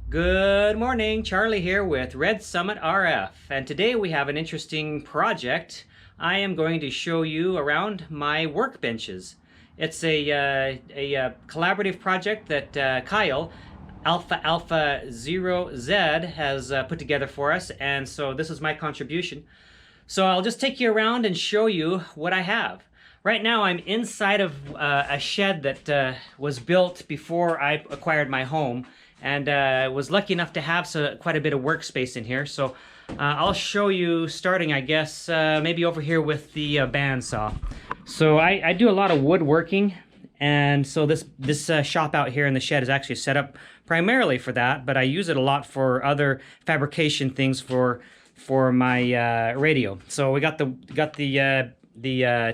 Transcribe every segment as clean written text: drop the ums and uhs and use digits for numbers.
Good morning, Charlie here with Red Summit RF, and today we have an interesting project. I am going to show you around my workbenches. It's a collaborative project that Kyle, Alpha Alpha 0Z, has put together for us, and so this is my contribution. So I'll just take you around and show you what I have. Right now I'm inside of a shed that was built before I acquired my home, and was lucky enough to have quite a bit of workspace in here. So I'll show you starting, I guess, maybe over here with the bandsaw. So I do a lot of woodworking, and so this shop out here in the shed is actually set up primarily for that, but I use it a lot for other fabrication things for my radio. So we got the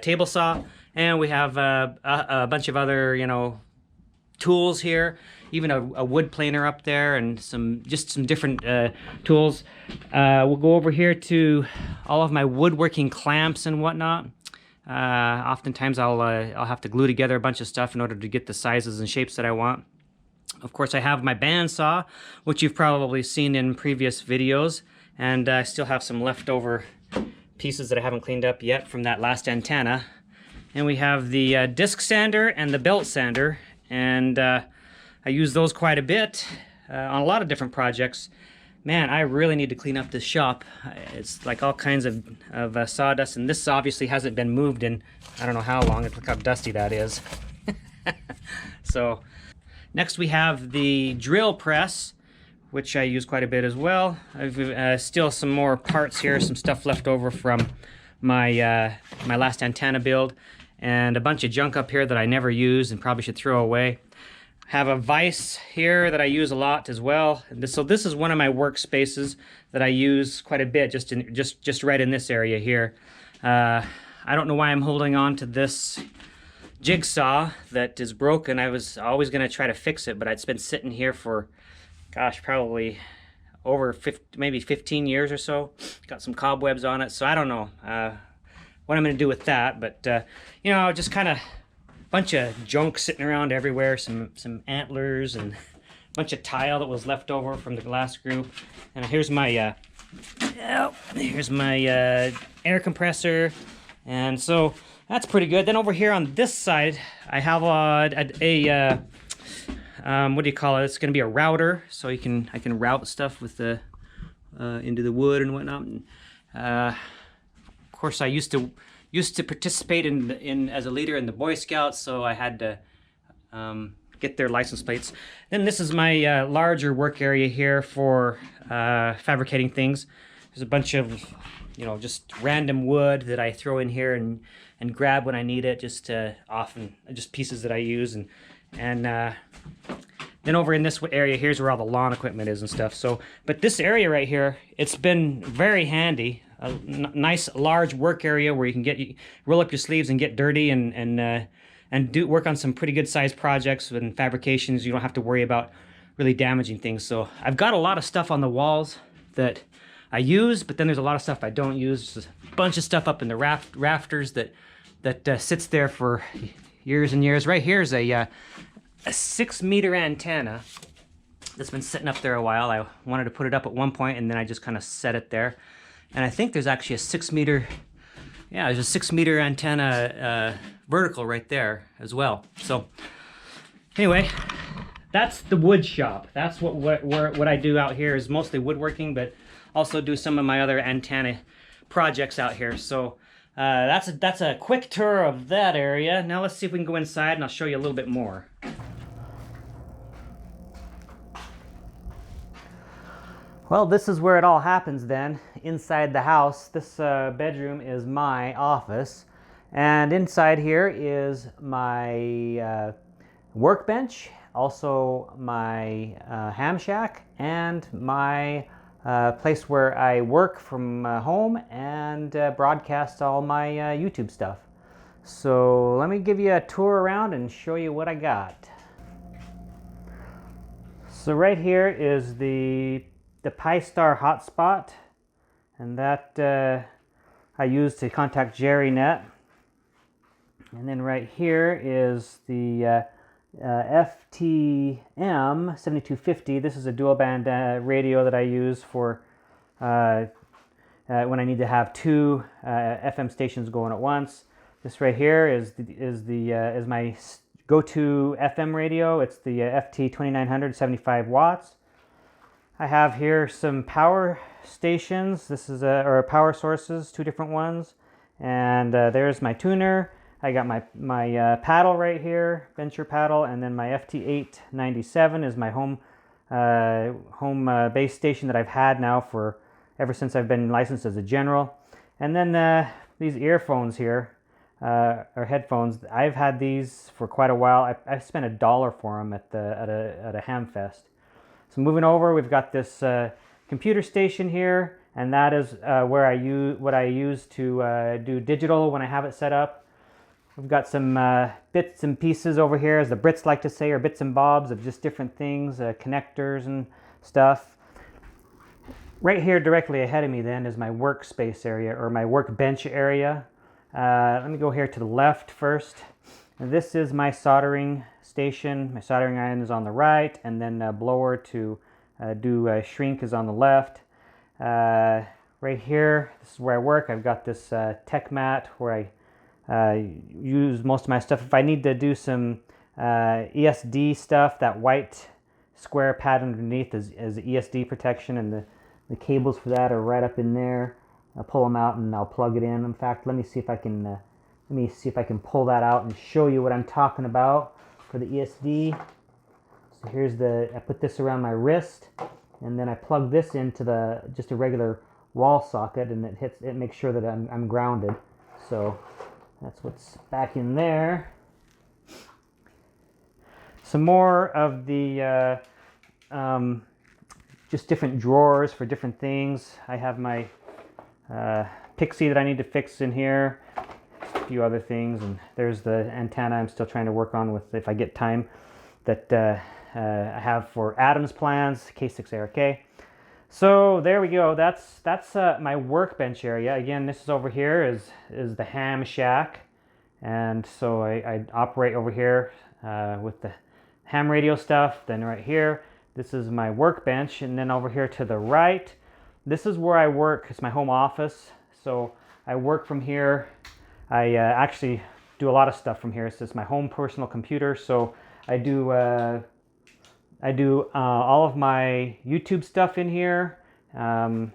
table saw, and we have a bunch of other, tools here, even a wood planer up there, and some different tools. We'll go over here to all of my woodworking clamps and whatnot. Oftentimes I'll have to glue together a bunch of stuff in order to get the sizes and shapes that I want. Of course, I have my bandsaw, which you've probably seen in previous videos, and I still have some leftover pieces that I haven't cleaned up yet from that last antenna. And we have the disc sander and the belt sander, and I use those quite a bit on a lot of different projects. Man, I really need to clean up this shop. It's like all kinds of sawdust, and this obviously hasn't been moved in I don't know how long. Look how dusty that is. So next we have the drill press, which I use quite a bit as well. I've still some more parts here, some stuff left over from my my last antenna build, and a bunch of junk up here that I never use and probably should throw away. Have a vise here that I use a lot as well. So this is one of my workspaces that I use quite a bit, just right in this area here. I don't know why I'm holding on to this jigsaw that is broken. I was always going to try to fix it, but it's been sitting here for, gosh, probably over maybe 15 years or so. Got some cobwebs on it, so I don't know what I'm going to do with that, but just kind of bunch of junk sitting around everywhere, some antlers and a bunch of tile that was left over from the last group. And here's my air compressor, and so that's pretty good. Then over here on this side I have what do you call it? It's going to be a router, so I can route stuff with the into the wood and whatnot. And, of course, I used to participate in as a leader in the Boy Scouts, so I had to get their license plates. Then this is my larger work area here for fabricating things. There's a bunch of just random wood that I throw in here and grab when I need it. Often just pieces that I use, and then over in this area, here's where all the lawn equipment is and stuff. So, but this area right here, it's been very handy. A nice large work area where you can roll up your sleeves and get dirty and work on some pretty good sized projects and fabrications. You don't have to worry about really damaging things. So I've got a lot of stuff on the walls that I use, but then there's a lot of stuff I don't use. There's a bunch of stuff up in the rafters that sits there for years and years. Right here is a 6-meter antenna that's been sitting up there a while. I wanted to put it up at one point, and then I just kind of set it there. And I think there's actually a 6-meter, there's a 6-meter antenna vertical right there as well. So anyway, that's the wood shop. That's what I do out here, is mostly woodworking, but also do some of my other antenna projects out here. So that's a quick tour of that area. Now let's see if we can go inside, and I'll show you a little bit more. Well, this is where it all happens then, inside the house. This bedroom is my office, and inside here is my workbench, also my ham shack, and my place where I work from home and broadcast all my YouTube stuff. So let me give you a tour around and show you what I got. So right here is the Pi-Star hotspot, and that I use to contact JerryNet. And then right here is the FTM 7250. This is a dual band radio that I use for when I need to have two FM stations going at once. This right here is my go-to FM radio. It's the FT 2900, 75 watts. I have here some power stations. This is or power sources, two different ones. And there's my tuner. I got my paddle right here, bencher paddle, and then my FT897 is my home base station that I've had now for ever since I've been licensed as a general. And then these earphones here, or headphones, I've had these for quite a while. I spent $1 for them at a ham fest. So moving over, we've got this computer station here, and that is where I use to do digital when I have it set up. We've got some bits and pieces over here, as the Brits like to say, or bits and bobs of just different things, connectors and stuff. Right here directly ahead of me then is my workspace area, or my workbench area. Let me go here to the left first. And this is my soldering station. My soldering iron is on the right, and then a blower to do shrink is on the left. Right here, this is where I work. I've got this tech mat where I use most of my stuff. If I need to do some ESD stuff, that white square pad underneath is ESD protection, and the cables for that are right up in there. I'll pull them out and I'll plug it in. In fact, let me see if I can pull that out and show you what I'm talking about for the ESD. So here's I put this around my wrist, and then I plug this into just a regular wall socket, and it makes sure that I'm grounded. So that's what's back in there. Some more of the just different drawers for different things. I have my Pixie that I need to fix in here, a few other things, and there's the antenna I'm still trying to work on with, if I get time, that I have for Adam's plans, K6ARK. So there we go. That's my workbench area. Again, this is over here is the ham shack, and so I operate over here with the ham radio stuff. Then right here, this is my workbench, and then over here to the right, this is where I work. It's my home office, so I work from here. I actually do a lot of stuff from here. It's my home personal computer, so I do all of my YouTube stuff in here, and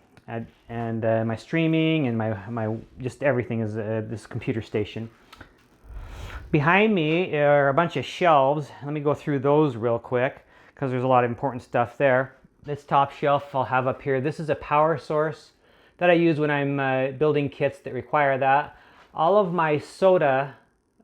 my streaming and my just everything is this computer station. Behind me are a bunch of shelves. Let me go through those real quick because there's a lot of important stuff there. This top shelf I'll have up here. This is a power source that I use when I'm building kits that require that. All of my SOTA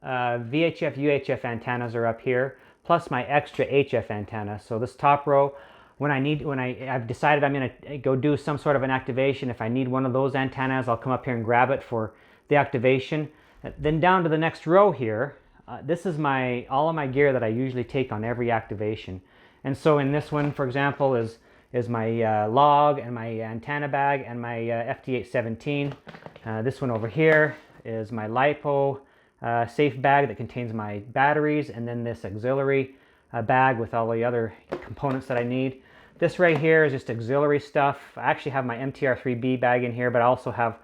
VHF, UHF antennas are up here, plus my extra HF antenna. So this top row, I've decided I'm going to go do some sort of an activation. If I need one of those antennas, I'll come up here and grab it for the activation. Then down to the next row here, this is all of my gear that I usually take on every activation. And so in this one, for example, is my log and my antenna bag and my FT817. This one over here is my LiPo safe bag that contains my batteries, and then this auxiliary bag with all the other components that I need. This right here is just auxiliary stuff. I actually have my MTR3B bag in here, but I also have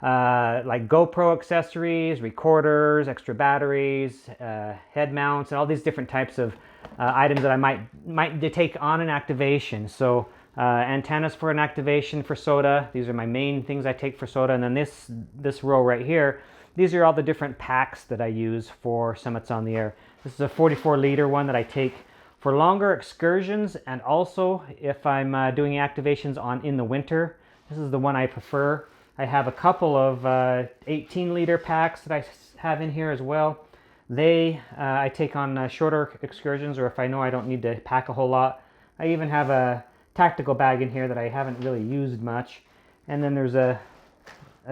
like GoPro accessories, recorders, extra batteries, head mounts, and all these different types of items that I might take on an activation. So antennas for an activation for SOTA. These are my main things I take for SOTA. And then this row right here, these are all the different packs that I use for Summits on the Air. This is a 44-liter one that I take for longer excursions, and also if I'm doing activations in the winter. This is the one I prefer. I have a couple of 18-liter packs that I have in here as well. I take on shorter excursions, or if I know I don't need to pack a whole lot. I even have a tactical bag in here that I haven't really used much. And then there's a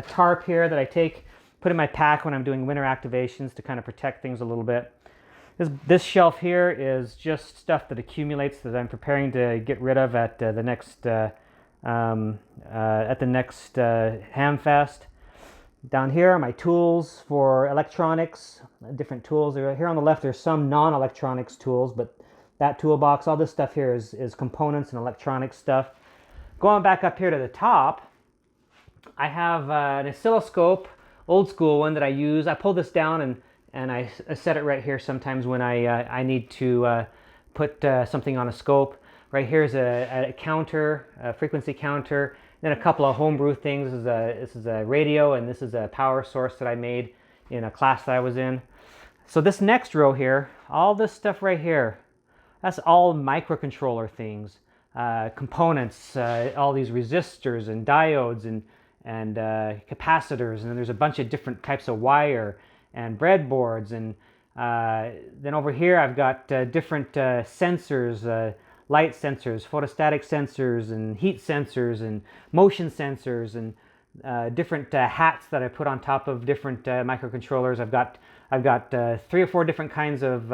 tarp here that I put in my pack when I'm doing winter activations to kind of protect things a little bit. This shelf here is just stuff that accumulates that I'm preparing to get rid of at the next Hamfest. Down here are my tools for electronics, different tools. Here on the left there's some non-electronics tools, but that toolbox, all this stuff here is components and electronic stuff. Going back up here to the top, I have an oscilloscope, old school one that I use. I pull this down and I set it right here sometimes when I need to put something on a scope. Right here is a counter, a frequency counter, then a couple of homebrew things. This is a radio, and this is a power source that I made in a class that I was in. So this next row here, all this stuff right here, that's all microcontroller things, components, all these resistors and diodes and capacitors, and then there's a bunch of different types of wire and breadboards, and then over here I've got different sensors, light sensors, photostatic sensors, and heat sensors, and motion sensors, and different hats that I put on top of different microcontrollers. I've got 3 or 4 different kinds of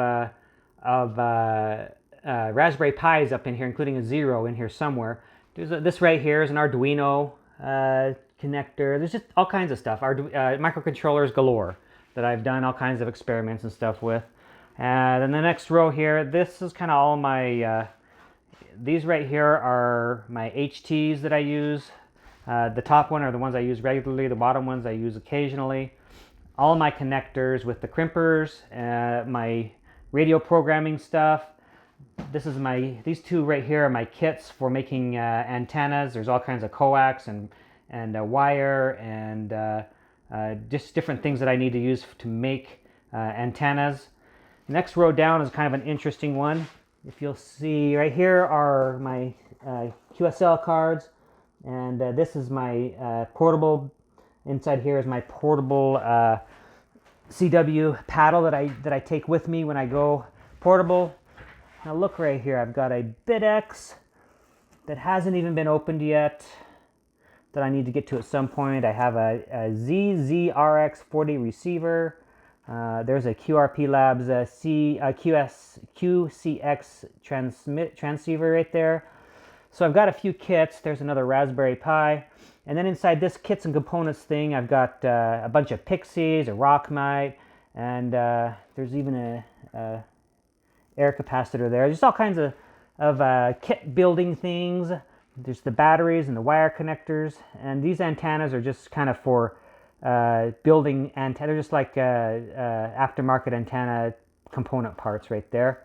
Raspberry Pis up in here, including a Zero in here somewhere. This right here is an Arduino connector. There's just all kinds of stuff. Microcontrollers galore that I've done all kinds of experiments and stuff with. Then the next row here, this is kind of all my, these right here are my HTs that I use. The top one are the ones I use regularly. The bottom ones I use occasionally. All my connectors with the crimpers, my radio programming stuff. These two right here are my kits for making antennas. There's all kinds of coax and wire and just different things that I need to use to make antennas. Next row down is kind of an interesting one. If you'll see right here are my QSL cards, and this is my portable. Inside here is my portable CW paddle that I take with me when I go portable. Now look right here, I've got a BitX that hasn't even been opened yet that I need to get to at some point. I have a ZZRX40 receiver. There's a QRP Labs QCX transceiver right there. So I've got a few kits. There's another Raspberry Pi. And then inside this kits and components thing, I've got a bunch of Pixies, a Rockmite, and there's even a air capacitor there. Just all kinds of kit building things. There's the batteries and the wire connectors. And these antennas are just kind of for building antenna. They're just like aftermarket antenna component parts right there.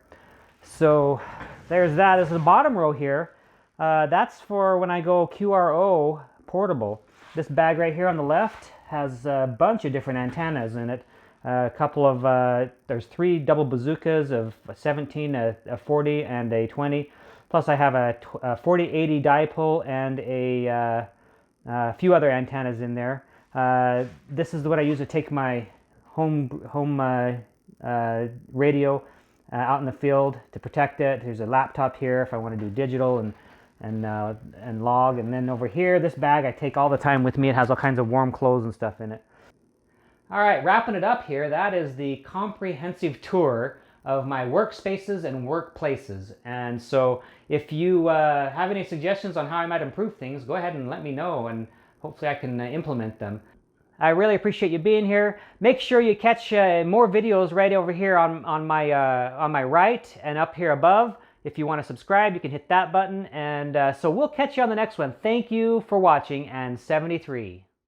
So there's that. This is the bottom row here. That's for when I go QRO portable. This bag right here on the left has a bunch of different antennas in it. A couple of, there's 3 double bazookas of a 17, a 40, and a 20. Plus I have a 4080 dipole and a few other antennas in there. This is what I use to take my home radio out in the field to protect it. There's a laptop here if I want to do digital and log. And then over here, this bag I take all the time with me. It has all kinds of warm clothes and stuff in it. All right, wrapping it up here, that is the comprehensive tour of my workspaces and workplaces. And so if you have any suggestions on how I might improve things, go ahead and let me know, and hopefully I can implement them. I really appreciate you being here. Make sure you catch more videos right over here on my right and up here above. If you want to subscribe, you can hit that button. And so we'll catch you on the next one. Thank you for watching, and 73.